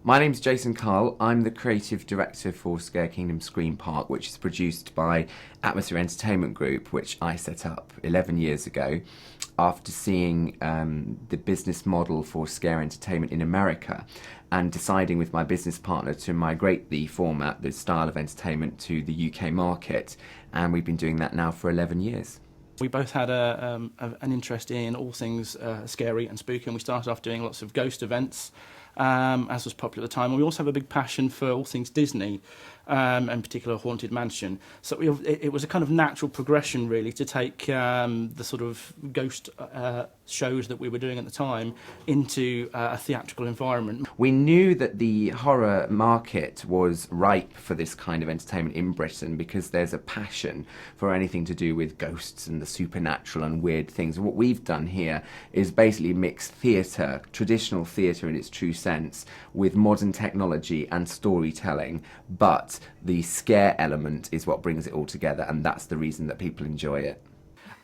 My name's Jason Carl. I'm the creative director for Scare Kingdom Scream Park, which is produced by Atmosfear Entertainment Group, which I set up 11 years ago after seeing the business model for scare entertainment in America and deciding with my business partner to migrate the format, the style of entertainment, to the UK market. And we've been doing that now for 11 years. We both had an interest in all things scary and spooky, and we started off doing lots of ghost events, as was popular at the time. And we also have a big passion for all things Disney, in particular Haunted Mansion. So it was a kind of natural progression, really, to take the sort of ghost shows that we were doing at the time into a theatrical environment. We knew that the horror market was ripe for this kind of entertainment in Britain because there's a passion for anything to do with ghosts and the supernatural and weird things. What we've done here is basically mix theatre, traditional theatre in its true sense, with modern technology and storytelling, but the scare element is what brings it all together, and that's the reason that people enjoy it.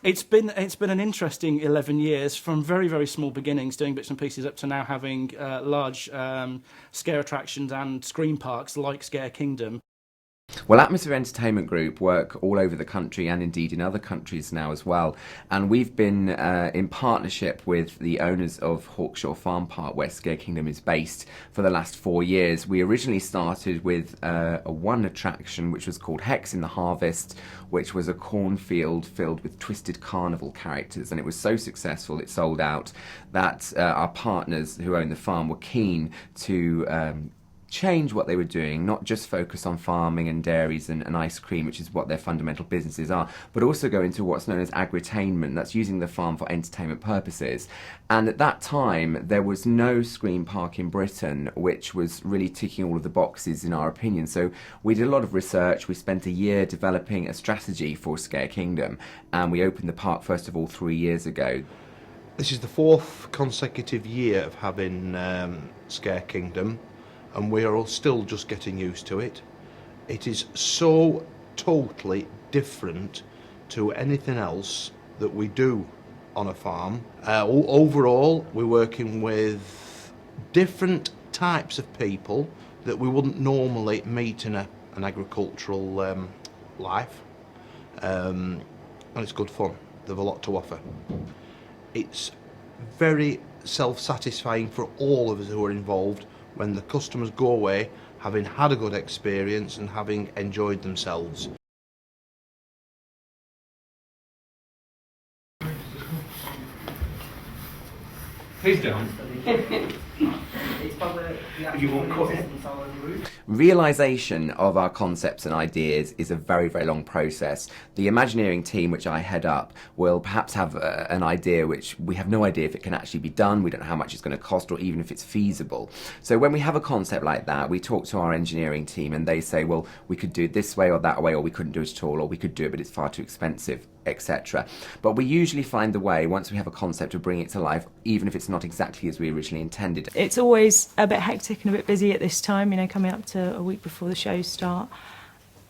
It's been an interesting 11 years, from very, very small beginnings, doing bits and pieces, up to now having large scare attractions and scream parks like Scare Kingdom. Well, Atmosfear Entertainment Group work all over the country and indeed in other countries now as well. And we've been in partnership with the owners of Hawkshaw Farm Park, where Scare Kingdom is based, for the last 4 years. We originally started with one attraction which was called Hex in the Harvest, which was a cornfield filled with twisted carnival characters. And it was so successful, it sold out, that our partners who own the farm were keen to change what they were doing, not just focus on farming and dairies and ice cream, which is what their fundamental businesses are, but also go into what's known as agritainment. That's using the farm for entertainment purposes. And at that time, there was no Scream Park in Britain which was really ticking all of the boxes in our opinion. So we did a lot of research. We spent a year developing a strategy for Scare Kingdom, and we opened the park first of all 3 years ago. This is the 4th consecutive year of having Scare Kingdom, and we are all still just getting used to it. It is so totally different to anything else that we do on a farm. Overall, we're working with different types of people that we wouldn't normally meet in an agricultural life, and it's good fun. They have a lot to offer. It's very self-satisfying for all of us who are involved when the customers go away having had a good experience and having enjoyed themselves. Please don't. Realisation of our concepts and ideas is a very, very long process. The Imagineering team, which I head up, will perhaps have an idea which we have no idea if it can actually be done. We don't know how much it's going to cost or even if it's feasible. So when we have a concept like that, we talk to our engineering team and they say, well, we could do it this way or that way, or we couldn't do it at all, or we could do it but it's far too expensive, etc. But we usually find the way, once we have a concept, to bring it to life, even if it's not exactly as we originally intended. It's always a bit hectic and a bit busy at this time, you know, coming up to a week before the shows start.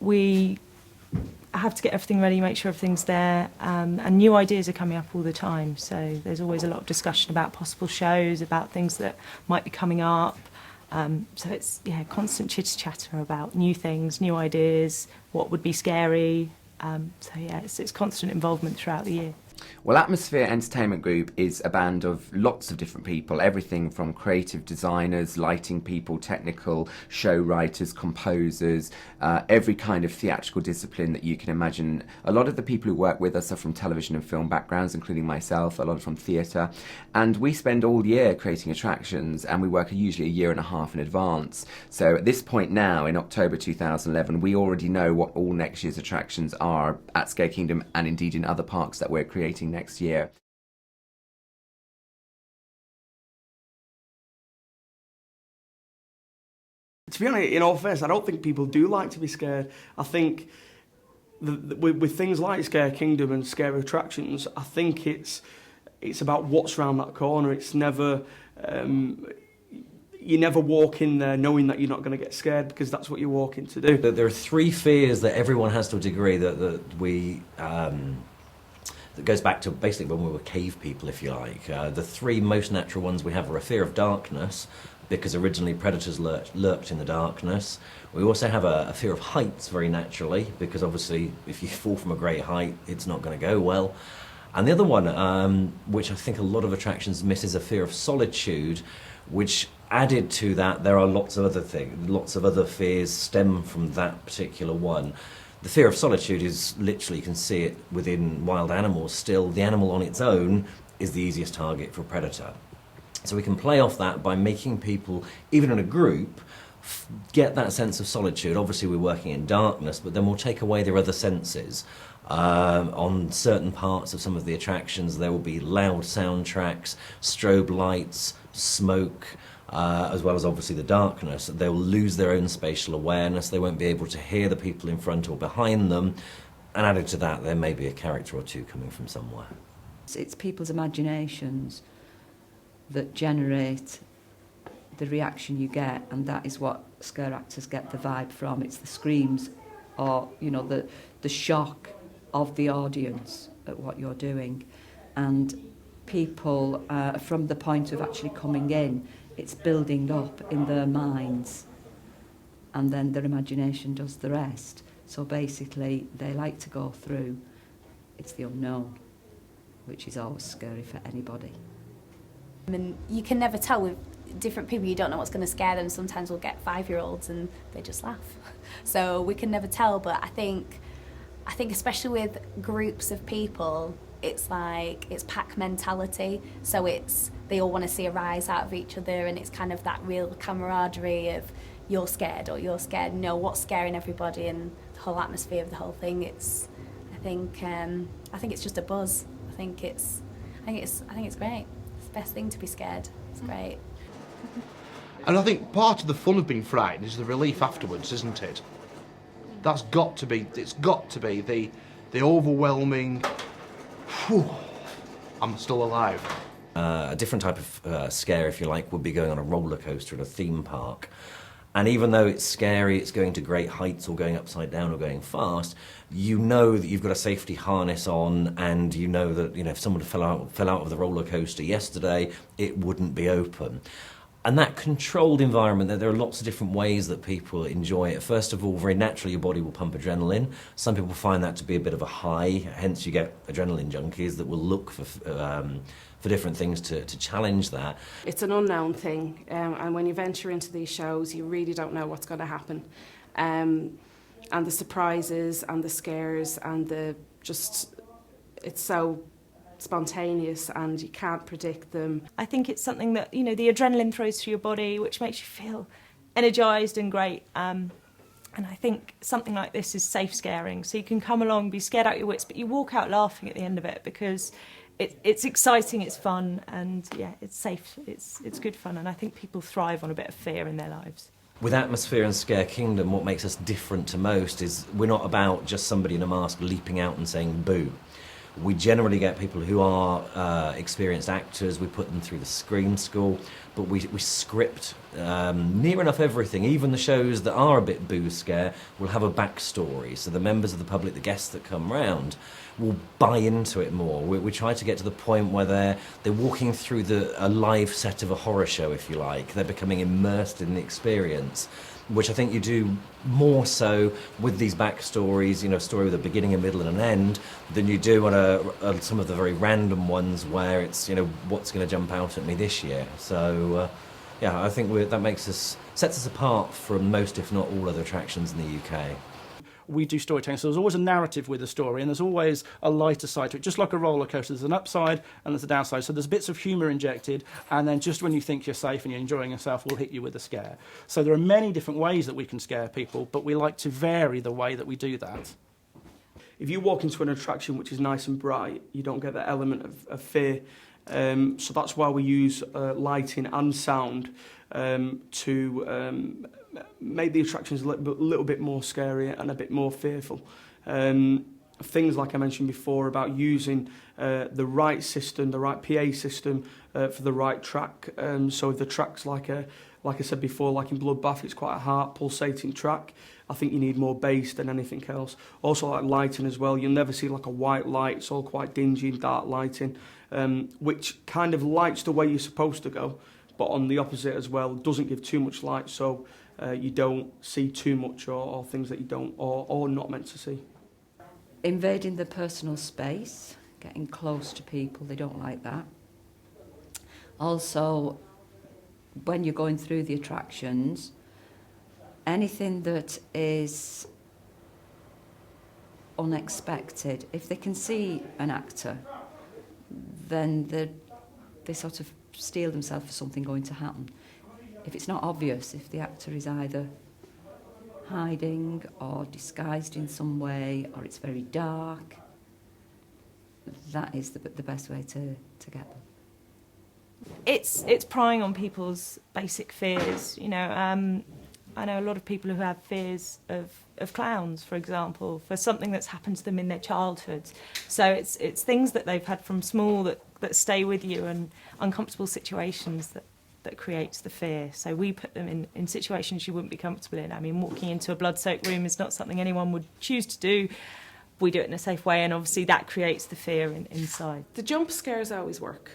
We have to get everything ready, make sure everything's there, and new ideas are coming up all the time. So there's always a lot of discussion about possible shows, about things that might be coming up. So it's, yeah, constant chitter-chatter about new things, new ideas, what would be scary. So yeah, it's constant involvement throughout the year. Well, Atmosfear Entertainment Group is a band of lots of different people, everything from creative designers, lighting people, technical, show writers, composers, every kind of theatrical discipline that you can imagine. A lot of the people who work with us are from television and film backgrounds, including myself, a lot from theatre, and we spend all year creating attractions, and we work usually a year and a half in advance. So at this point now, in October 2011, we already know what all next year's attractions are at Scare Kingdom and indeed in other parks that we're creating next year. To be honest, in all fairness, I don't think people do like to be scared. I think with things like Scare Kingdom and scary attractions, I think it's about what's around that corner. It's never you never walk in there knowing that you're not going to get scared, because that's what you're walking to do. There are 3 fears that everyone has to a degree that we. That goes back to basically when we were cave people, if you like. The 3 most natural ones we have are a fear of darkness, because originally predators lurked in the darkness. We also have a fear of heights, very naturally, because obviously if you fall from a great height, it's not going to go well. And the other one, which I think a lot of attractions miss, is a fear of solitude, which added to that, there are lots of other things, lots of other fears stem from that particular one. The fear of solitude is literally, you can see it within wild animals still. The animal on its own is the easiest target for a predator. So we can play off that by making people, even in a group, get that sense of solitude. Obviously we're working in darkness, but then we'll take away their other senses. On certain parts of some of the attractions there will be loud soundtracks, strobe lights, smoke, as well as obviously the darkness. They'll lose their own spatial awareness, they won't be able to hear the people in front or behind them, and added to that there may be a character or two coming from somewhere. It's people's imaginations that generate the reaction you get, and that is what scare actors get the vibe from. It's the screams, or the shock of the audience at what you're doing, and people from the point of actually coming in, it's building up in their minds, and then their imagination does the rest. So basically they like to go through, it's the unknown, which is always scary for anybody. And you can never tell with different people, you don't know what's going to scare them. Sometimes we'll get 5-year-olds and they just laugh. So we can never tell, but I think especially with groups of people, it's like, it's pack mentality. So they all want to see a rise out of each other, and it's kind of that real camaraderie of you're scared or you're scared. You know what's scaring everybody, and the whole atmosphere of the whole thing. I think it's just a buzz. I think it's great. It's the best thing to be scared. It's great. And I think part of the fun of being frightened is the relief afterwards, isn't it? It's got to be the overwhelming, whew, I'm still alive. A different type of scare, if you like, would be going on a roller coaster at a theme park. And even though it's scary, it's going to great heights or going upside down or going fast, you know that you've got a safety harness on, and you know that if someone fell out of the roller coaster yesterday, it wouldn't be open. And that controlled environment, there are lots of different ways that people enjoy it. First of all, very naturally, your body will pump adrenaline. Some people find that to be a bit of a high, hence you get adrenaline junkies that will look for different things to challenge that. It's an unknown thing, and when you venture into these shows, you really don't know what's going to happen. And the surprises and the scares and it's so spontaneous and you can't predict them. I think it's something that, the adrenaline throws through your body, which makes you feel energised and great. And I think something like this is safe scaring. So you can come along, be scared out your wits, but you walk out laughing at the end of it because it's exciting, it's fun, and yeah, it's safe, it's good fun. And I think people thrive on a bit of fear in their lives. With Atmosfear and Scare Kingdom, what makes us different to most is we're not about just somebody in a mask leaping out and saying boo. We generally get people who are experienced actors, we put them through the Scream School, but we script near enough everything. Even the shows that are a bit boo scare will have a backstory, so the members of the public, the guests that come round, will buy into it more. We try to get to the point where they're walking through a live set of a horror show, if you like. They're becoming immersed in the experience, which I think you do more so with these backstories, a story with a beginning, a middle and an end, than you do on some of the very random ones where it's, what's going to jump out at me this year. So, yeah, I think that sets us apart from most, if not all, other attractions in the UK. We do storytelling, so there's always a narrative with a story, and there's always a lighter side to it. Just like a roller coaster, there's an upside and there's a downside. So there's bits of humour injected, and then just when you think you're safe and you're enjoying yourself, we'll hit you with a scare. So there are many different ways that we can scare people, but we like to vary the way that we do that. If you walk into an attraction which is nice and bright, you don't get that element of fear. So that's why we use lighting and sound to make the attractions a little bit more scary and a bit more fearful. Things like I mentioned before about using the right system, the right PA system for the right track. So if the track's like I said before, like in Bloodbath, it's quite a heart pulsating track. I think you need more bass than anything else. Also like lighting as well, you'll never see like a white light, it's all quite dingy and dark lighting, which kind of lights the way you're supposed to go, but on the opposite as well, doesn't give too much light, so you don't see too much or things that you don't or not meant to see. Invading the personal space, getting close to people, they don't like that. Also, when you're going through the attractions, anything that is unexpected, if they can see an actor, then they sort of steel themselves for something going to happen. If it's not obvious, if the actor is either hiding or disguised in some way, or it's very dark, that is the best way to get them. It's prying on people's basic fears. You know, I know a lot of people who have fears of clowns, for example, for something that's happened to them in their childhoods. So it's things that they've had from small that stay with you, and uncomfortable situations that creates the fear. So we put them in situations you wouldn't be comfortable in. I mean, walking into a blood-soaked room is not something anyone would choose to do. We do it in a safe way, and obviously that creates the fear inside. The jump scares always work.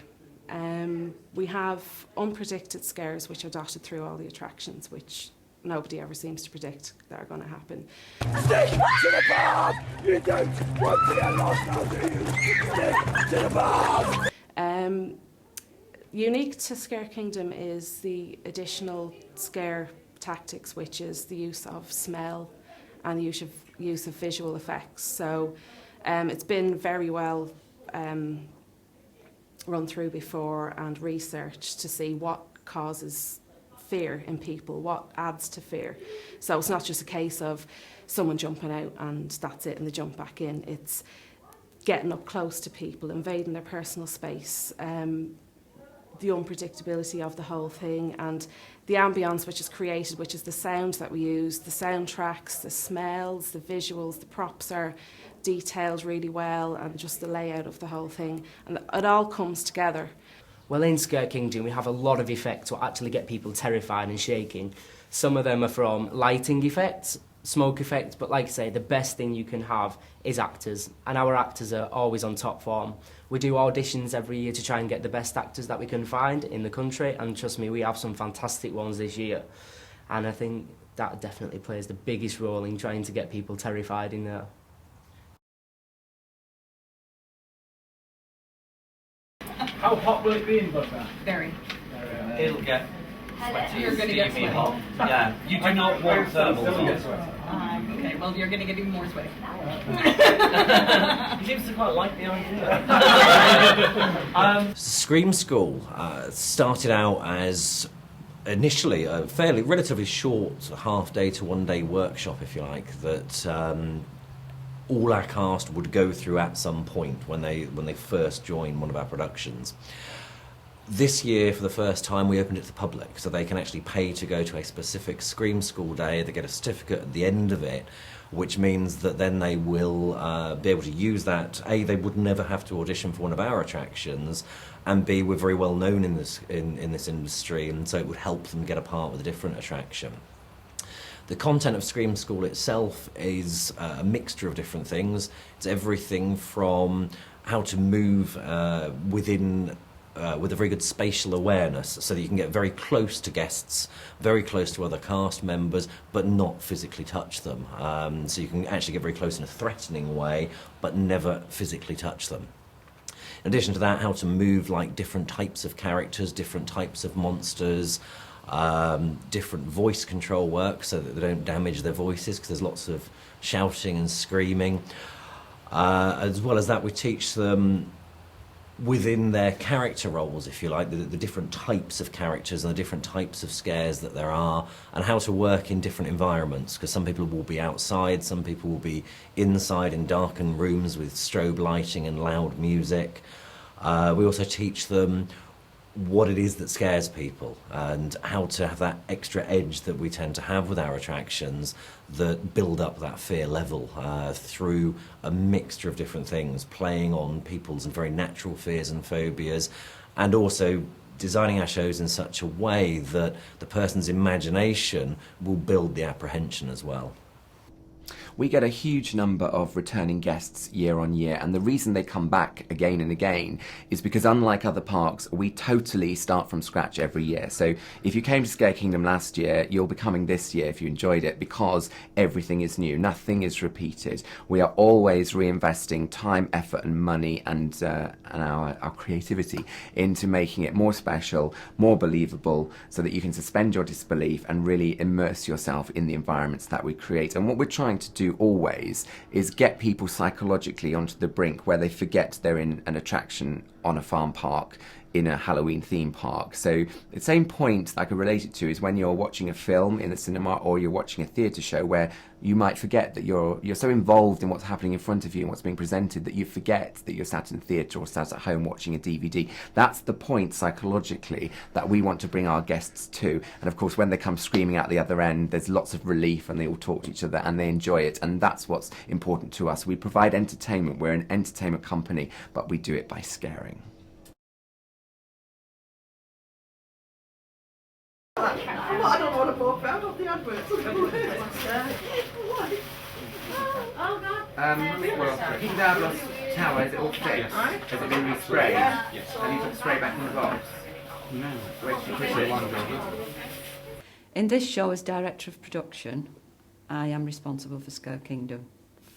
We have unpredicted scares which are dotted through all the attractions, which nobody ever seems to predict that are going to happen. Stick to the path! You don't want to get lost now, do you? Stick to the path! Unique to Scare Kingdom is the additional scare tactics, which is the use of smell and the use of visual effects. So it's been very well run through before and researched to see what causes fear in people, what adds to fear. So it's not just a case of someone jumping out and that's it and they jump back in. It's getting up close to people, invading their personal space, the unpredictability of the whole thing, and the ambience which is created, which is the sounds that we use, the soundtracks, the smells, the visuals, the props are detailed really well, and just the layout of the whole thing, and it all comes together. Well, in Scare Kingdom we have a lot of effects to actually get people terrified and shaking. Some of them are from lighting effects, smoke effects, but like I say, the best thing you can have is actors, and our actors are always on top form. We do auditions every year to try and get the best actors that we can find in the country, and trust me, we have some fantastic ones this year, and I think that definitely plays the biggest role in trying to get people terrified in there. How hot will it be in Blackburn? Very. It'll get sweaty. You're going to get sweaty. Hot. Yeah, you do not want thermals on. Okay, well, you're going to get even more sweaty. He seems to quite like the idea. Scream School started out as initially a relatively short half-day to one-day workshop, if you like, that all our cast would go through at some point when they first joined one of our productions. This year, for the first time, we opened it to the public, so they can actually pay to go to a specific Scream School day. They get a certificate at the end of it, which means that then they will be able to use that. A, they would never have to audition for one of our attractions, and B, we're very well known in this industry, and so it would help them get a part with a different attraction. The content of Scream School itself is a mixture of different things. It's everything from how to move with a very good spatial awareness, so that you can get very close to guests, very close to other cast members, but not physically touch them. So you can actually get very close in a threatening way, but never physically touch them. In addition to that, how to move like different types of characters, different types of monsters, different voice control work so that they don't damage their voices, because there's lots of shouting and screaming. As well as that, we teach them within their character roles, if you like, the different types of characters and the different types of scares that there are, and how to work in different environments, because some people will be outside, some people will be inside in darkened rooms with strobe lighting and loud music. We also teach them what it is that scares people and how to have that extra edge that we tend to have with our attractions that build up that fear level through a mixture of different things, playing on people's very natural fears and phobias, and also designing our shows in such a way that the person's imagination will build the apprehension as well. we get a huge number of returning guests year on year, and the reason they come back again and again is because, unlike other parks, we totally start from scratch every year. So if you came to Scare Kingdom last year, you'll be coming this year if you enjoyed it, because everything is new, nothing is repeated. We are always reinvesting time, effort and money and our creativity into making it more special, more believable, so that you can suspend your disbelief and really immerse yourself in the environments that we create. And what we're trying to do always is get people psychologically onto the brink where they forget they're in an attraction on a farm park, in a Halloween theme park. So the same point that I could relate it to is when you're watching a film in the cinema or you're watching a theatre show, where you might forget that you're so involved in what's happening in front of you and what's being presented that you forget that you're sat in the theatre or sat at home watching a DVD. That's the point psychologically that we want to bring our guests to. And of course, when they come screaming out the other end, there's lots of relief and they all talk to each other and they enjoy it. And that's what's important to us. We provide entertainment. We're an entertainment company, but we do it by scaring. I don't want to walk out of the adverts. Well, King Davos Tower, is it all fixed? Has it been resprayed? Yes. Have you put the spray back in the box? No. Where did you put it? In this show, as director of production, I am responsible for Scare Kingdom,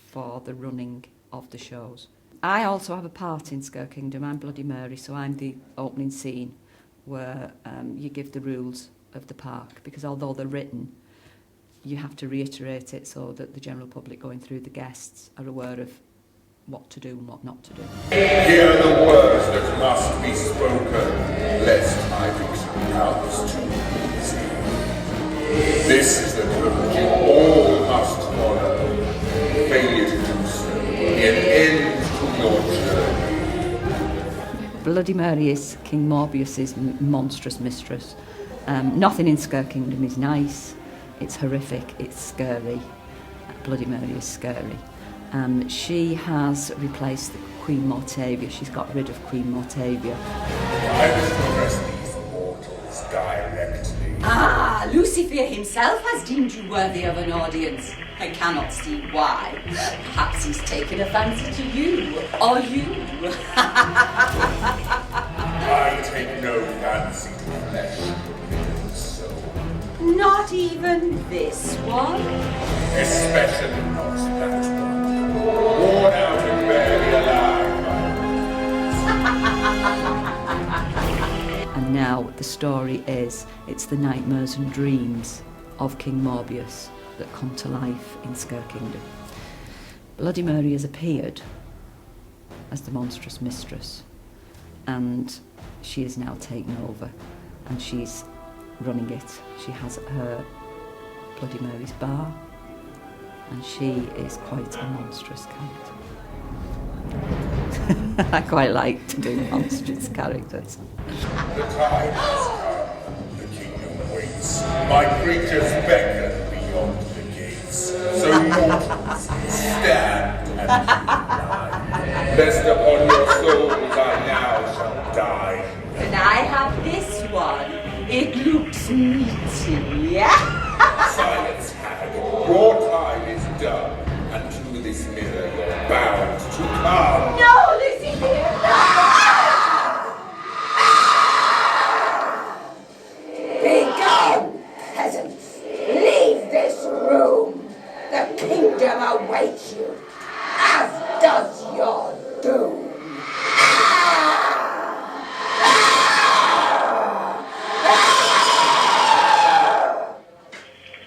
for the running of the shows. I also have a part in Scare Kingdom. I'm Bloody Mary, so I'm the opening scene where you give the rules of the park, because although they're written, you have to reiterate it so that the general public going through, the guests, are aware of what to do and what not to do. Hear the words that must be spoken, lest tidings comes too easy. This is the privilege you all must follow. Failure to do so will be an end to your journey. Bloody Mary is King Morbius's monstrous mistress. Nothing in Scare Kingdom is nice. It's horrific. It's scary. Bloody Mary is scary. She has replaced Queen Mortavia. She's got rid of Queen Mortavia. I wish to address these mortals directly. Ah, Lucifer himself has deemed you worthy of an audience. I cannot see why. Perhaps he's taken a fancy to you, or you. I take no fancy to flesh. Not even this one? Especially not that one. Worn out and barely alive. And now the story is, it's the nightmares and dreams of King Morbius that come to life in Scare Kingdom. Bloody Mary has appeared as the monstrous mistress, and she is now taken over, and she's running it. She has her Bloody Mary's bar, and she is quite a monstrous character. I quite like to do monstrous characters. The time has come. The kingdom waits. My creatures beckon beyond the gates. So mortals, stand and deny. Lest upon your souls I now shall die. And I have this one. It looks meaty. Silence, hag. Your time is done, and to this mirror you're bound to come. No, Lizzie, dear, no! Be gone, peasants. Leave this room. The kingdom awaits you, as does your doom.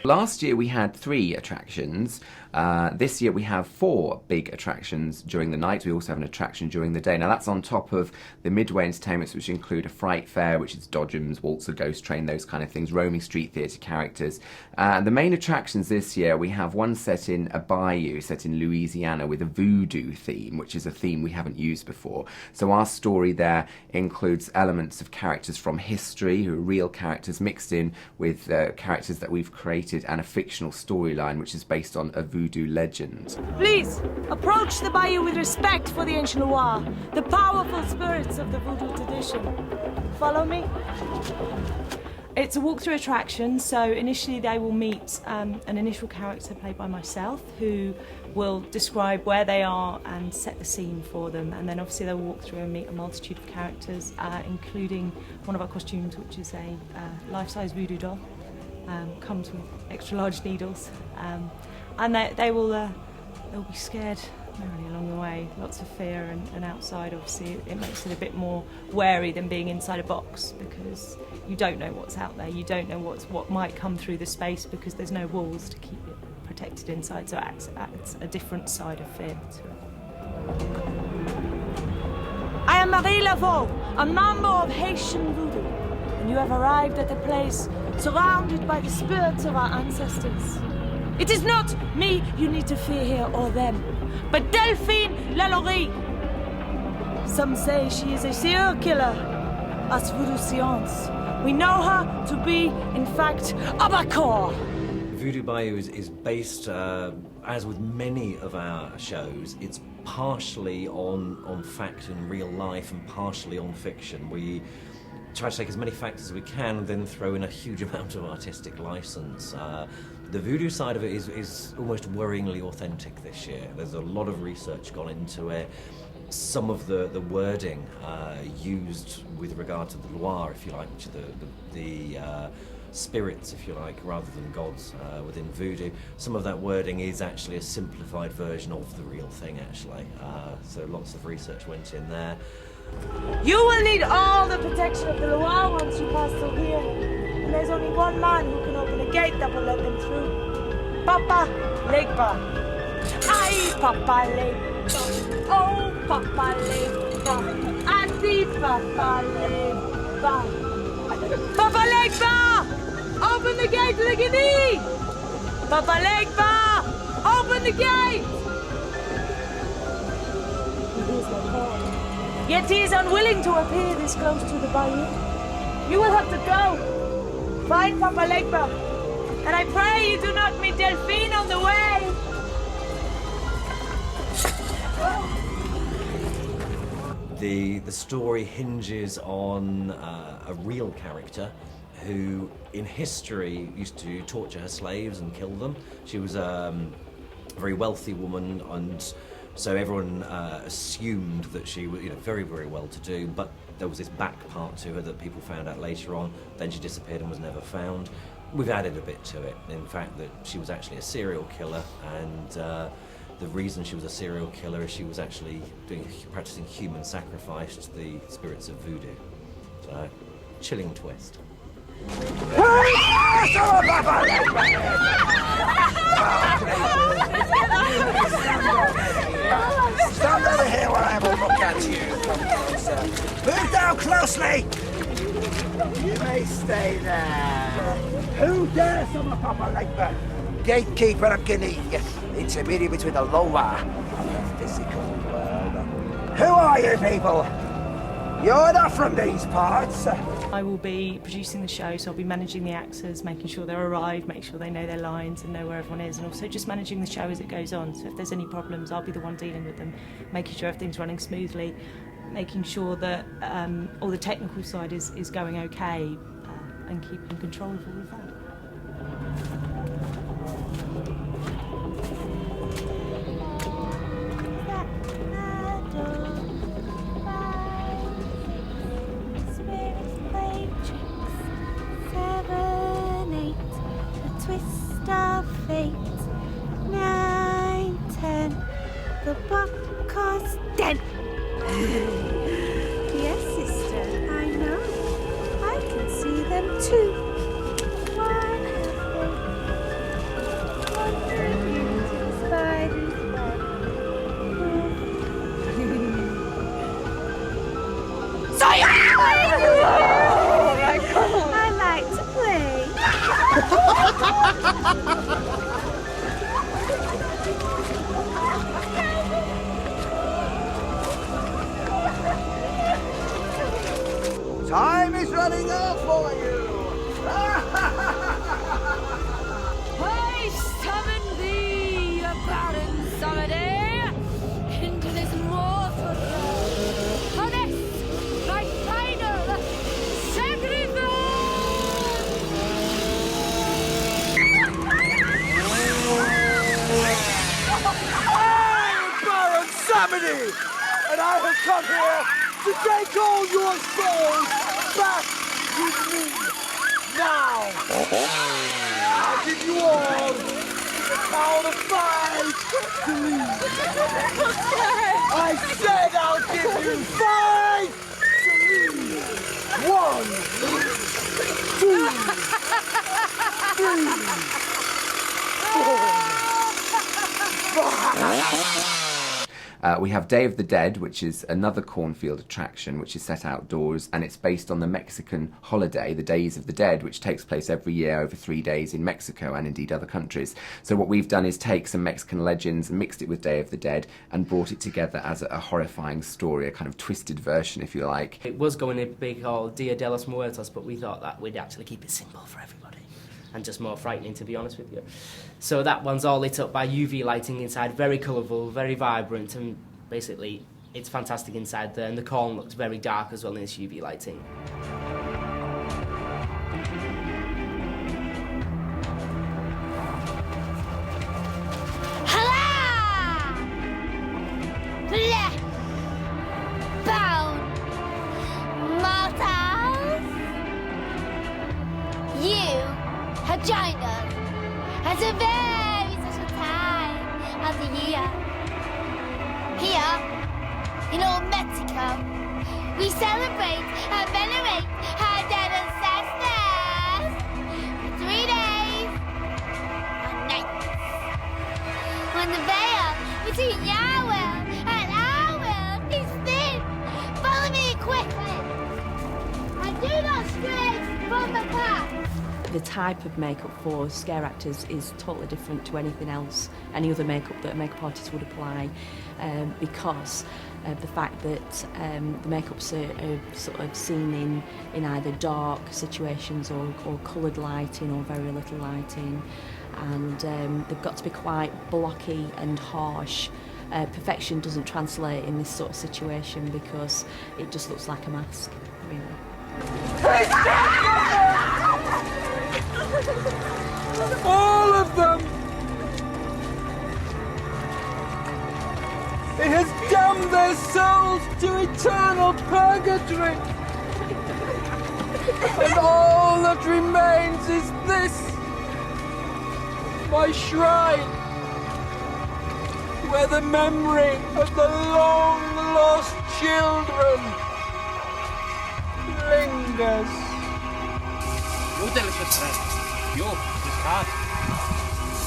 Last year we had 3 attractions. This year we have 4 big attractions during the night. We also have an attraction during the day. Now that's on top of the midway entertainments, which include a fright fair, which is Dodgems, Waltzer, Ghost Train, those kind of things, roaming street theatre characters. The main attractions this year, we have one set in a bayou, set in Louisiana, with a voodoo theme, which is a theme we haven't used before. So our story there includes elements of characters from history, who are real characters, mixed in with characters that we've created, and a fictional storyline, which is based on a voodoo legend. Please, approach the bayou with respect for the ancient Loire, the powerful spirits of the voodoo tradition. Follow me? It's a walk-through attraction, so initially they will meet an initial character played by myself who will describe where they are and set the scene for them, and then obviously they'll walk through and meet a multitude of characters, including one of our costumes, which is a life-size voodoo doll. Comes with extra large needles, and they'll be scared merrily along the way. Lots of fear, and outside obviously it makes it a bit more wary than being inside a box, because you don't know what's out there, you don't know what might come through the space, because there's no walls to keep it protected inside, so it adds a different side of fear to it. I am Mari-Lii, a member of Haitian voodoo, and you have arrived at a place surrounded by the spirits of our ancestors. It is not me you need to fear here, or them, but Delphine Lalaurie. Some say she is a serial killer. Us voodoo science, we know her to be, in fact, a Bacor. Voodoo Bayou is based, as with many of our shows, it's partially on fact and real life and partially on fiction. We try to take as many facts as we can and then throw in a huge amount of artistic license. The voodoo side of it is almost worryingly authentic this year. There's a lot of research gone into it. Some of the wording used with regard to the Loire, if you like, which are the spirits, if you like, rather than gods within voodoo. Some of that wording is actually a simplified version of the real thing, actually. So lots of research went in there. You will need all the protection of the Loire once you pass through here. And there's only one man who can open a gate that will let them through. Papa Legba. Aye, Papa Legba. Oh, Papa Legba. Auntie Papa Legba. Papa Legba! Open the gate to the Guinea! Papa Legba! Open the gate! He hears my call. Yet he is unwilling to appear this close to the bayou. You will have to go. Find Papa Legba. And I pray you do not meet Delphine on the way. The story hinges on a real character who, in history, used to torture her slaves and kill them. She was a very wealthy woman, and so everyone assumed that she was, very, very well-to-do, but there was this back part to her that people found out later on. Then she disappeared and was never found. We've added a bit to it, in fact, that she was actually a serial killer, and the reason she was a serial killer is she was actually practicing human sacrifice to the spirits of voodoo. So, chilling twist. Stand over here while I have a look at you. Come closer. Move down closely! You may stay there. Who dares summon Papa Blackburn? Gatekeeper of Guinea, intermediary between the lower and the physical world. Who are you people? You're not from these parts. I will be producing the show, so I'll be managing the actors, making sure they're arrived, make sure they know their lines and know where everyone is, and also just managing the show as it goes on. So if there's any problems, I'll be the one dealing with them, making sure everything's running smoothly, making sure that all the technical side is going okay, and keeping control of all of that. Of fate. 9, 10, the Bacar's dead. Yes, sister, I know. I can see them too. Why have they wandered into the spider's web? So you I like to play. Time is running out for you! I summon thee, a barren summer day, into this mortal world. For this, my final sacrifice! Daley, and I have come here to take all your souls back with me. Now, I'll give you all the count of 5 to leave. I said I'll give you 5 to leave. 1, 2, 3, 4, 5. We have Day of the Dead, which is another cornfield attraction which is set outdoors, and it's based on the Mexican holiday, the Days of the Dead, which takes place every year over 3 days in Mexico and indeed other countries. So what we've done is take some Mexican legends and mixed it with Day of the Dead and brought it together as a horrifying story, a kind of twisted version, if you like. It was going to be called Dia de los Muertos, but we thought that we'd actually keep it simple for everybody and just more frightening, to be honest with you. So that one's all lit up by UV lighting inside, very colourful, very vibrant, and basically it's fantastic inside there, and the corn looks very dark as well in this UV lighting. Joined us at a very special time of the year. Here, in old Mexico, we celebrate and venerate our dead ancestors for 3 days and nights. When the veil between your world and our world is thin, follow me quickly and do not stray from the path. The type of makeup for scare actors is totally different to anything else, any other makeup that a makeup artist would apply, because of the fact that the makeups are sort of seen in either dark situations or coloured lighting or very little lighting, and they've got to be quite blocky and harsh. Perfection doesn't translate in this sort of situation because it just looks like a mask, really. All of them! It has damned their souls to eternal purgatory! And all that remains is this, my shrine, where the memory of the long-lost children lingers. You delicious friend. You, this card.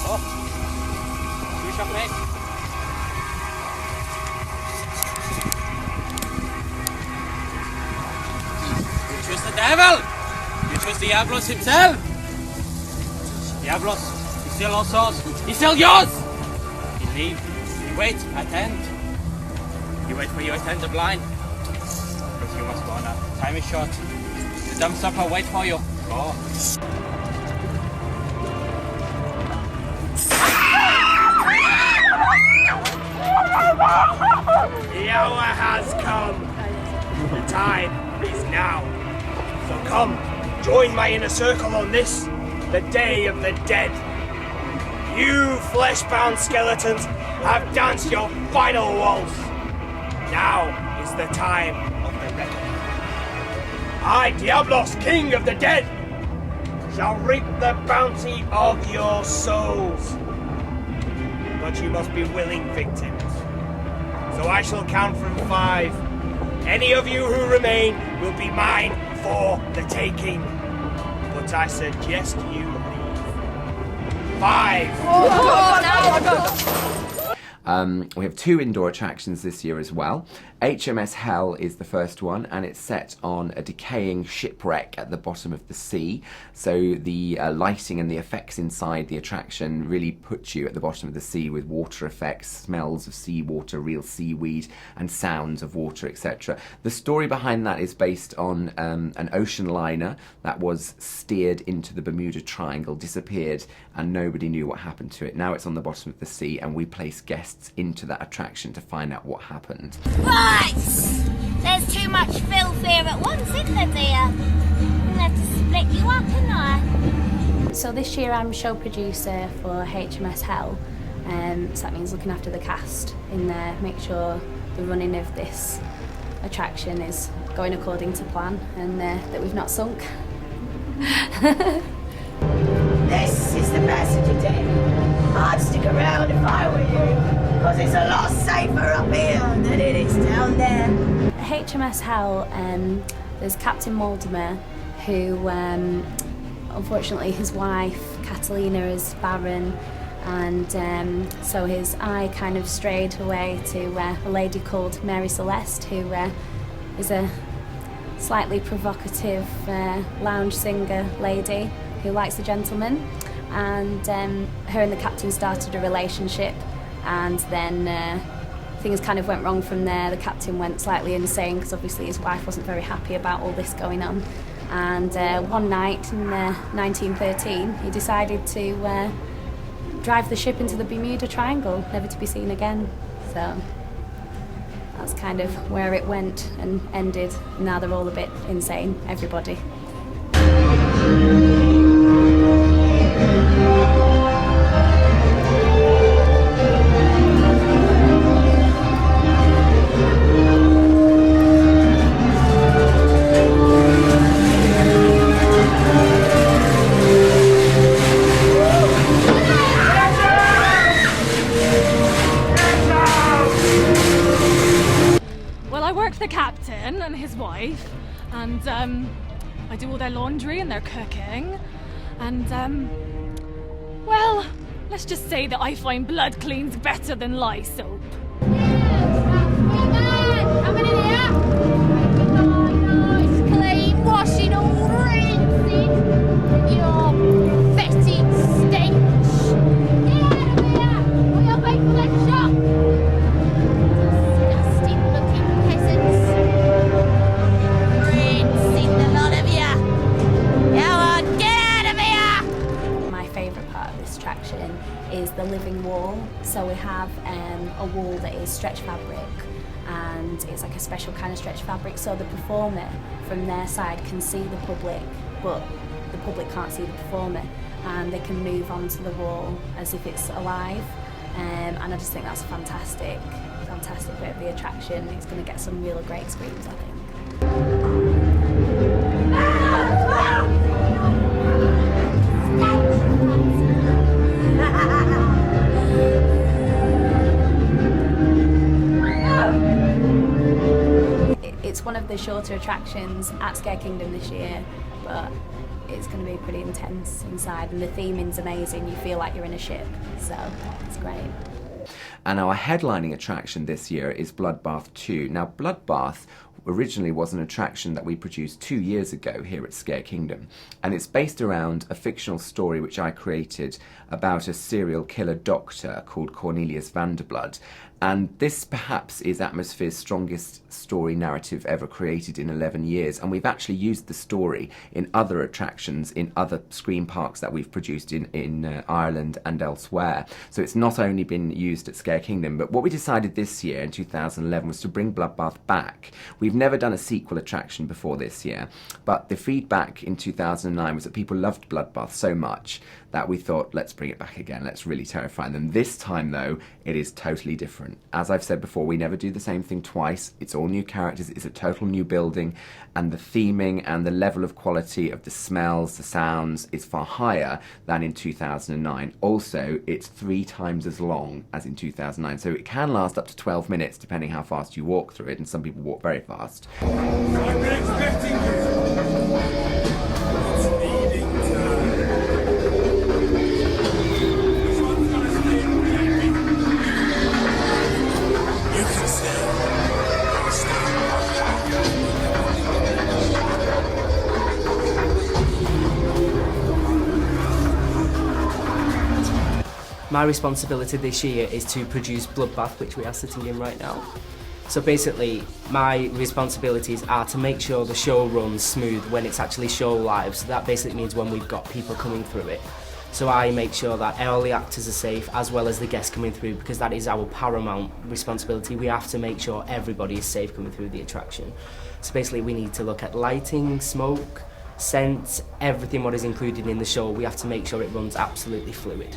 Oh, you shall make. You choose the devil. You choose Diablos himself. Diablos, he's still our source. He's still yours. You leave. You wait. Attend. You wait for your attend the blind. Because you must go now. Time is short. The dumb supper wait for you. Go. The hour has come. The time is now. So come, join my inner circle on this, the Day of the Dead. You flesh-bound skeletons have danced your final waltz. Now is the time of the reckoning. I, Diablos, King of the Dead, shall reap the bounty of your souls. But you must be willing victims. So I shall count from 5. Any of you who remain will be mine for the taking. But I suggest you leave. 5. We have 2 indoor attractions this year as well. HMS Hell is the first one, and it's set on a decaying shipwreck at the bottom of the sea. So the lighting and the effects inside the attraction really put you at the bottom of the sea with water effects, smells of seawater, real seaweed, and sounds of water, etc. The story behind that is based on an ocean liner that was steered into the Bermuda Triangle, disappeared, and nobody knew what happened to it. Now it's on the bottom of the sea, and we place guests into that attraction to find out what happened. Right! There's too much filth here at once, isn't there, dear? I'm gonna have to split you up, aren't I? So this year I'm show producer for HMS Hell, so that means looking after the cast in there, make sure the running of this attraction is going according to plan, and that we've not sunk. This is the passage today. I'd stick around if I were you, because it's a lot safer up here than it is down there. At HMS Hell, there's Captain Mortimer, who unfortunately his wife Catalina is barren, and so his eye kind of strayed away to a lady called Mary Celeste, who is a slightly provocative lounge singer lady who likes a gentleman, and her and the captain started a relationship, and then things kind of went wrong from there. The captain went slightly insane because obviously his wife wasn't very happy about all this going on, and one night in 1913 he decided to drive the ship into the Bermuda Triangle, never to be seen again. So that's kind of where it went and ended. Now they're all a bit insane, everybody. The captain and his wife, and I do all their laundry and their cooking, and well, let's just say that I find blood cleans better than lye soap. Coming in here. Nice, clean, washing, all rinsing. Your fetid stench. Get out of here, or you'll pay for that shop. Is the living wall. So we have a wall that is stretch fabric, and it's like a special kind of stretch fabric, so the performer from their side can see the public, but the public can't see the performer, and they can move onto the wall as if it's alive, and I just think that's a fantastic bit of the attraction. It's going to get some real great screams, I think. It's one of the shorter attractions at Scare Kingdom this year, but it's going to be pretty intense inside, and the theming's amazing. You feel like you're in a ship, so it's great. And our headlining attraction this year is Bloodbath 2. Now, Bloodbath originally was an attraction that we produced 2 years ago here at Scare Kingdom, and it's based around a fictional story which I created about a serial killer doctor called Cornelius Vanderblood. And this perhaps is Atmosfear's strongest story narrative ever created in 11 years. And we've actually used the story in other attractions, in other Scream parks that we've produced in Ireland and elsewhere. So it's not only been used at Scare Kingdom, but what we decided this year in 2011 was to bring Bloodbath back. We've never done a sequel attraction before this year, but the feedback in 2009 was that people loved Bloodbath so much that we thought, let's bring it back again, let's really terrify them. This time though, it is totally different. As I've said before, we never do the same thing twice. It's all new characters, it's a total new building, and the theming and the level of quality of the smells, the sounds is far higher than in 2009. Also, it's 3 times as long as in 2009, so it can last up to 12 minutes depending how fast you walk through it, and some people walk very fast. I've been expecting you. My responsibility this year is to produce Bloodbath, which we are sitting in right now. So basically, my responsibilities are to make sure the show runs smooth when it's actually show live. So that basically means when we've got people coming through it. So I make sure that all the actors are safe, as well as the guests coming through, because that is our paramount responsibility. We have to make sure everybody is safe coming through the attraction. So basically, we need to look at lighting, smoke, scent, everything what is included in the show. We have to make sure it runs absolutely fluid.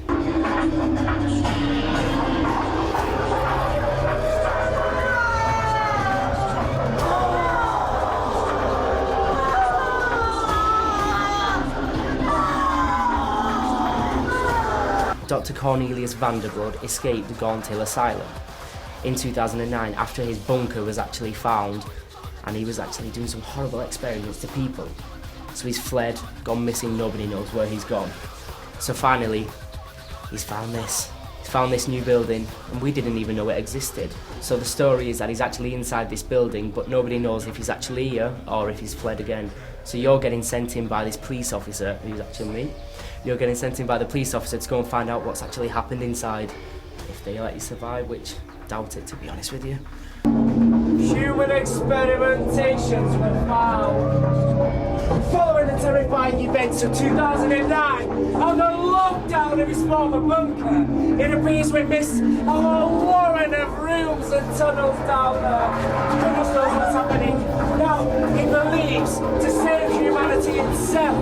Dr. Cornelius Vanderblood escaped Gaunthill Asylum in 2009 after his bunker was actually found, and he was actually doing some horrible experiments to people. So he's fled, gone missing, nobody knows where he's gone. So finally, he's found this. He's found this new building, and we didn't even know it existed. So the story is that he's actually inside this building, but nobody knows if he's actually here or if he's fled again. So you're getting sent in by this police officer, who's actually me. You're getting sent in by the police officer to go and find out what's actually happened inside, if they let you survive, which I doubt it, to be honest with you. Human experimentations were found. Following the terrifying events of 2009 and the lockdown of his former bunker, it appears we missed a whole warren of rooms and tunnels down there. Goodness knows what's happening. Now, he believes to save humanity itself,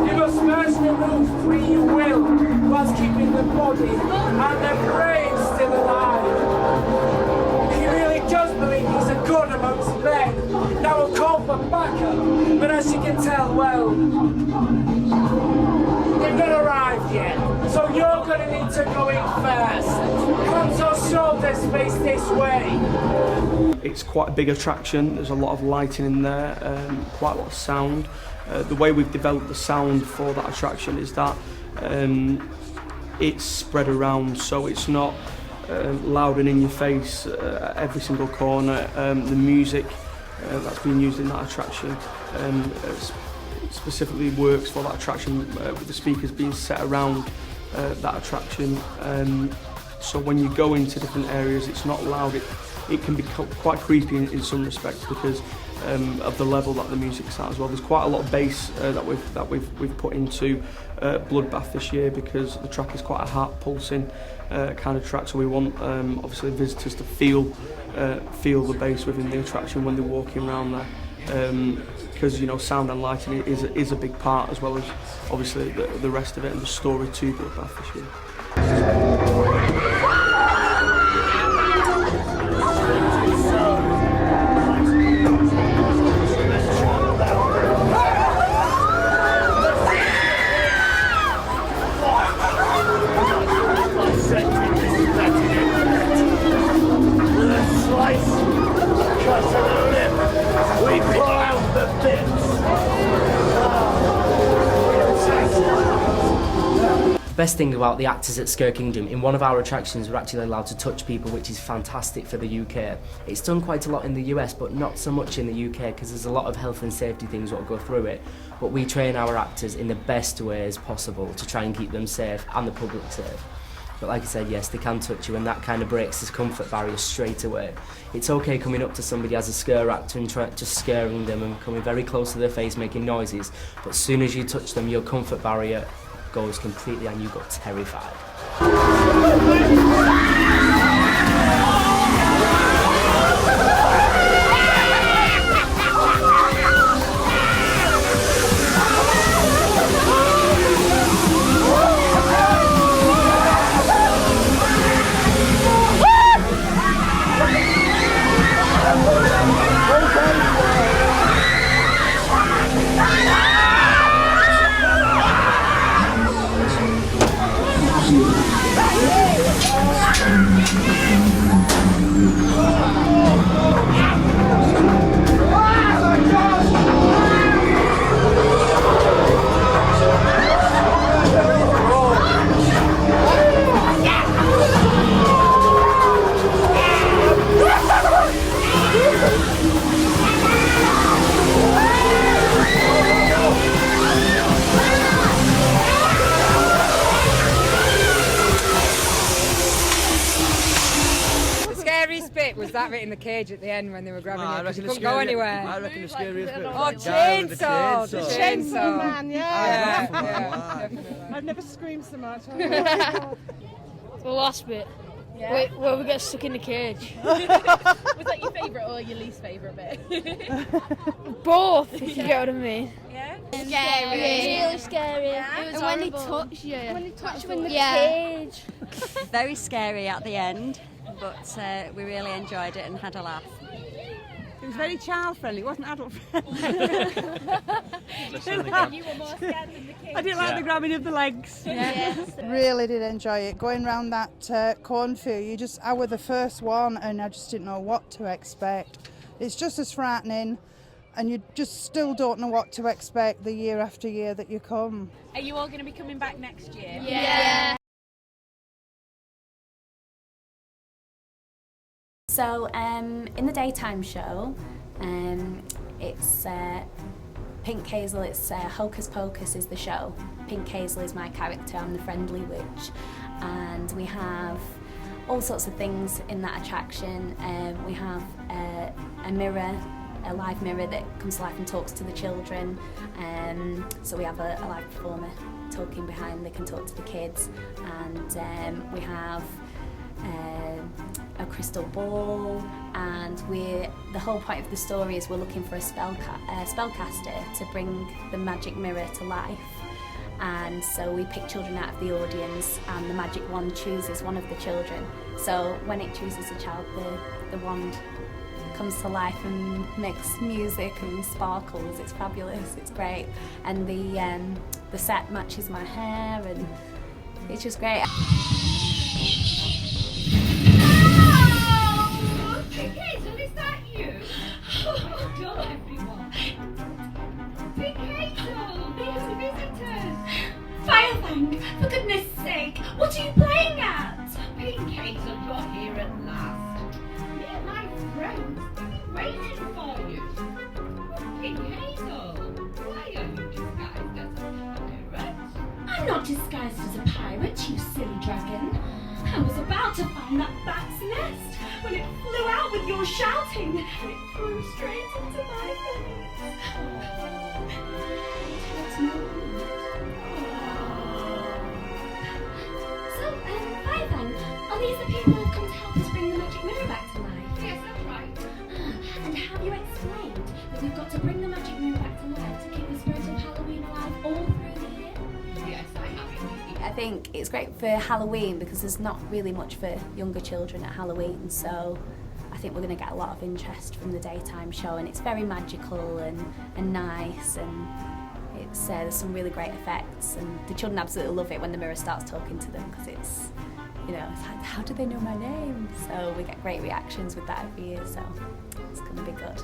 you must first remove free will whilst keeping the body and the brain still alive. He really does believe he's a god amongst men. Now we'll call for backup, but as you can tell, well, they've not arrived yet. So you're going to need to go in first. Hands or shoulders face this way. It's quite a big attraction. There's a lot of lighting in there, quite a lot of sound. The way we've developed the sound for that attraction is that it's spread around, so it's not loud and in your face at every single corner. The music that's being used in that attraction specifically works for that attraction, with the speakers being set around that attraction. So when you go into different areas, it's not loud. It can be quite creepy in some respects because of the level that the music's at as well. There's quite a lot of bass that we've put into Bloodbath this year because the track is quite a heart pulsing kind of track. So we want obviously visitors to feel the bass within the attraction when they're walking around there. Because you know, sound and lighting is a big part, as well as obviously the rest of it and the story to Bloodbath this year. The best thing about the actors at Scare Kingdom, in one of our attractions we're actually allowed to touch people, which is fantastic for the UK. It's done quite a lot in the US, but not so much in the UK because there's a lot of health and safety things that go through it. But we train our actors in the best ways possible to try and keep them safe and the public safe. But like I said, yes, they can touch you, and that kind of breaks this comfort barrier straight away. It's okay coming up to somebody as a scare actor and just scaring them and coming very close to their face, making noises, but as soon as you touch them, your comfort barrier goes completely and you got terrified. Was that bit in the cage at the end when they were grabbing you? Because you couldn't go scary- anywhere. I reckon the scariest bit was Oh, that guy with the chainsaw! The chainsaw. chainsaw man, yeah. I've never screamed so much. The last bit. Yeah. Where we get stuck in the cage. Was that your favourite or your least favourite bit? Both, if you get what I mean. Yeah? Scary. Really scary. Yeah. It was And when they horrible. touch you. When they touch you in the cage. Very scary at the end, but we really enjoyed it and had a laugh. It was very child friendly, it wasn't adult friendly. You were more scared than the kids. I didn't like the grabbing of the legs. Yes. Really did enjoy it. Going round that cornfield, I were the first one and I just didn't know what to expect. It's just as frightening and you just still don't know what to expect the year after year that you come. Are you all going to be coming back next year? Yeah. So in the daytime show, it's Pink Hazel, it's Hocus Pocus is the show. Pink Hazel is my character, I'm the friendly witch. And we have all sorts of things in that attraction. We have a mirror, a live mirror that comes to life and talks to the children. So we have a live performer talking behind, they can talk to the kids. And we have a crystal ball, and the whole point of the story is we're looking for a spellcaster to bring the magic mirror to life. And so we pick children out of the audience, and the magic wand chooses one of the children. So when it chooses a child, the wand comes to life and makes music and sparkles. It's fabulous, it's great. And the set matches my hair, and it's just great. Pink Hazel, is that you? Oh, hello everyone. Pink Hazel, these are visitors. Firefang, for goodness sake, what are you playing at? Pink Hazel, you're here at last. Me and my friends have been waiting for you. Pink Hazel, why are you disguised as a pirate? I'm not disguised as a pirate, you silly dragon. I was about to find that bat's nest when it flew out with your shouting and it flew straight into my face. So, Firefang, are these the people who've come to help us bring the magic mirror back to life? Yes, that's right. And have you explained that we've got to bring the magic mirror back to life to keep the spirit of Halloween alive all through the year? Yes, I have indeed. I think it's great for Halloween because there's not really much for younger children at Halloween, so I think we're going to get a lot of interest from the daytime show, and it's very magical and nice, and it's there's some really great effects, and the children absolutely love it when the mirror starts talking to them because it's, you know, it's like, how do they know my name? So we get great reactions with that every year, so it's going to be good.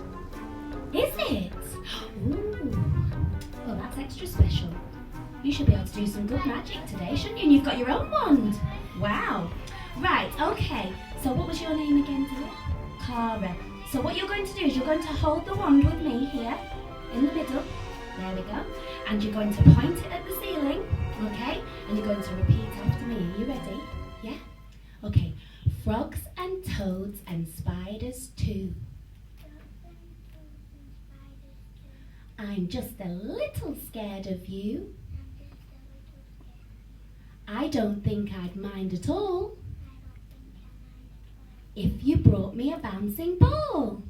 Is it? Ooh, well that's extra special. You should be able to do some good magic today, shouldn't you? And you've got your own wand. Wow. Right, okay. So what was your name again, dear? Cara. So what you're going to do is you're going to hold the wand with me here, in the middle. There we go. And you're going to point it at the ceiling, okay? And you're going to repeat after me. Are you ready? Yeah? Okay. Frogs and toads and spiders too. I'm just a little scared of you. I don't think I'd mind at all if you brought me a bouncing ball.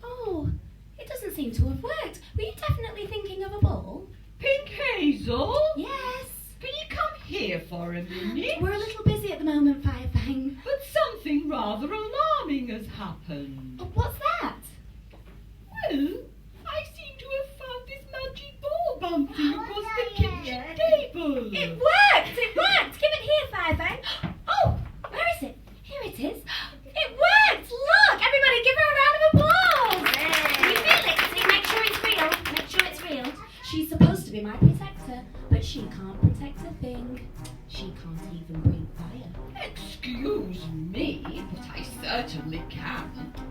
Oh, it doesn't seem to have worked. Were you definitely thinking of a ball? Pink Hazel? Yes. Can you come here for a minute? We're a little busy at the moment, Firefang. But something rather alarming has happened. Oh, what's that? Well, I seem to have found this magic ball bouncing across the kitchen table. It worked! It worked! Give it here, Firefang. Oh, where is it? Here it is. It worked! Look! Everybody give her a round of applause! Can you feel it? See, make sure it's real. Make sure it's real. She's supposed to be my protector, but she can't protect a thing. She can't even breathe fire. Excuse me, but I certainly can.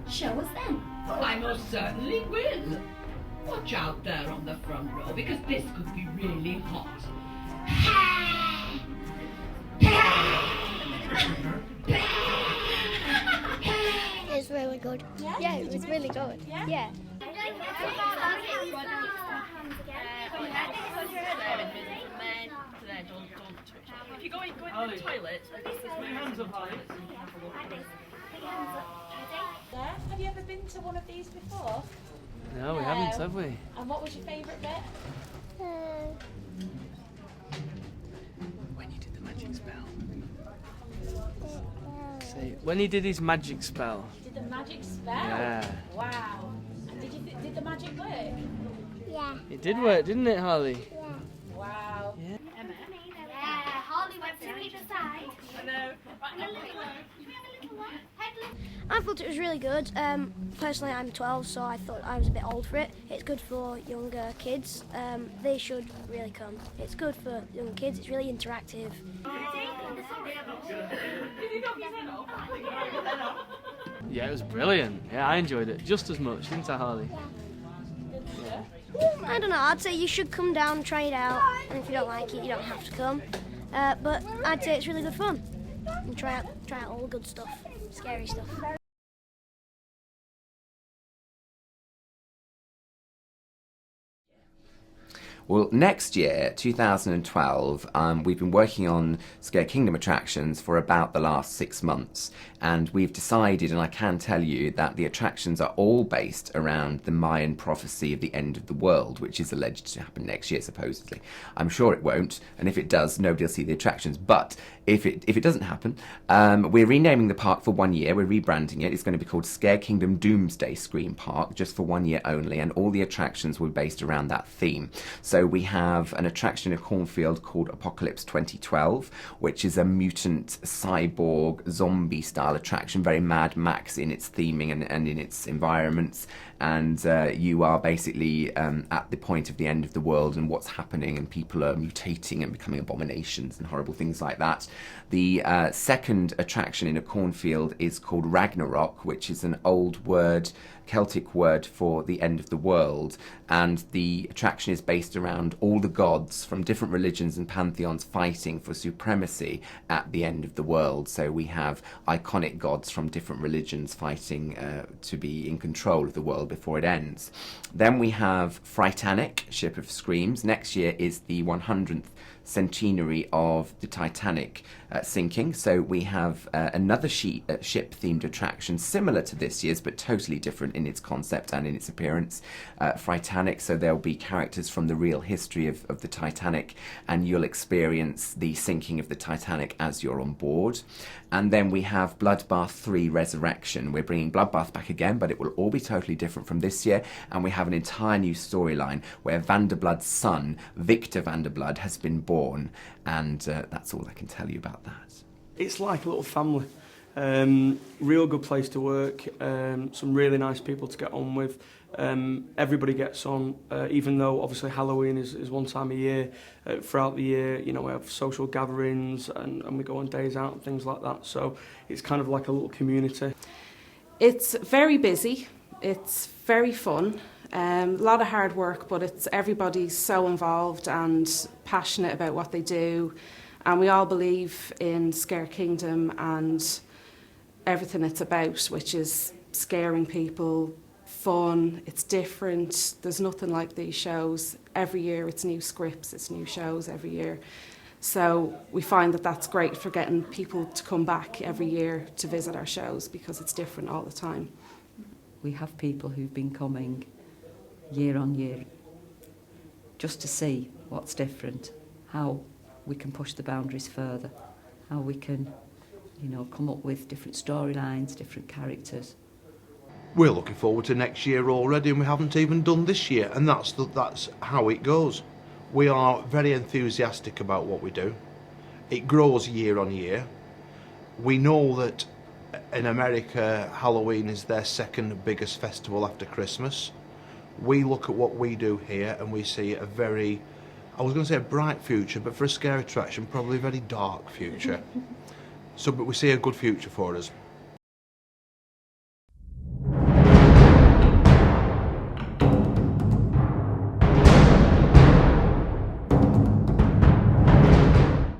Show us then. Well, I most certainly will. Watch out there on the front row, because this could be really hot. It was really good. Yeah, it was really good. Yeah. If you go into the toilet, my hands up high. Have you ever been to one of these before? No, we haven't, have we? And what was your favourite bit? When you did the magic spell. When he did his magic spell. Did the magic spell? Yeah. Wow. And did the magic work? Yeah. It did work, didn't it, Harley? Yeah. Wow. Yeah. Emma? Yeah, Holly went to either side. I know. I thought it was really good. Personally, I'm 12, so I thought I was a bit old for it. It's good for younger kids. They should really come. It's good for young kids. It's really interactive. Yeah, it was brilliant. Yeah, I enjoyed it just as much, didn't I, Harley? Yeah. I don't know. I'd say you should come down and try it out. And if you don't like it, you don't have to come. But I'd say it's really good fun. And try out all the good stuff, scary stuff. Well, next year, 2012, we've been working on Scare Kingdom attractions for about the last 6 months, and we've decided, and I can tell you, that the attractions are all based around the Mayan prophecy of the end of the world, which is alleged to happen next year, supposedly. I'm sure it won't, and if it does, nobody will see the attractions, but if it doesn't happen, we're renaming the park for 1 year. We're rebranding it. It's going to be called Scare Kingdom Doomsday Scream Park, just for 1 year only, and all the attractions will be based around that theme. So we have an attraction in a cornfield called Apocalypse 2012, which is a mutant cyborg zombie style attraction, very Mad Max in its theming and in its environments. And you are basically at the point of the end of the world and what's happening, and people are mutating and becoming abominations and horrible things like that. The second attraction in a cornfield is called Ragnarok, which is an old word, Celtic word for the end of the world, and the attraction is based around all the gods from different religions and pantheons fighting for supremacy at the end of the world. So we have iconic gods from different religions fighting to be in control of the world before it ends. Then we have Frightanic, Ship of Screams. Next year is the 100th centenary of the Titanic sinking, so we have another ship-themed attraction similar to this year's but totally different in its concept and in its appearance, Frightanic. So there'll be characters from the real history of the Titanic, and you'll experience the sinking of the Titanic as you're on board. And then we have Bloodbath 3 Resurrection. We're bringing Bloodbath back again, but it will all be totally different from this year, and we have an entire new storyline where Vanderblood's son, Victor Vanderblood, has been born, and that's all I can tell you about that. It's like a little family. Real good place to work, some really nice people to get on with. Everybody gets on, even though obviously Halloween is one time a year. Throughout the year, you know, we have social gatherings and we go on days out and things like that. So it's kind of like a little community. It's very busy. It's very fun. A lot of hard work, but everybody's so involved and passionate about what they do, and we all believe in Scare Kingdom and everything it's about, which is scaring people, fun, it's different. There's nothing like these shows. Every year it's new scripts, it's new shows every year. So we find that that's great for getting people to come back every year to visit our shows because it's different all the time. We have people who've been coming year on year just to see what's different, how we can push the boundaries further, how we can, you know, come up with different storylines, different characters. We're looking forward to next year already, and we haven't even done this year, and that's how it goes. We are very enthusiastic about what we do. It grows year on year. We know that in America, Halloween is their second biggest festival after Christmas. We look at what we do here and we see a very, I was going to say a bright future, but for a scare attraction, probably a very dark future. But we see a good future for us.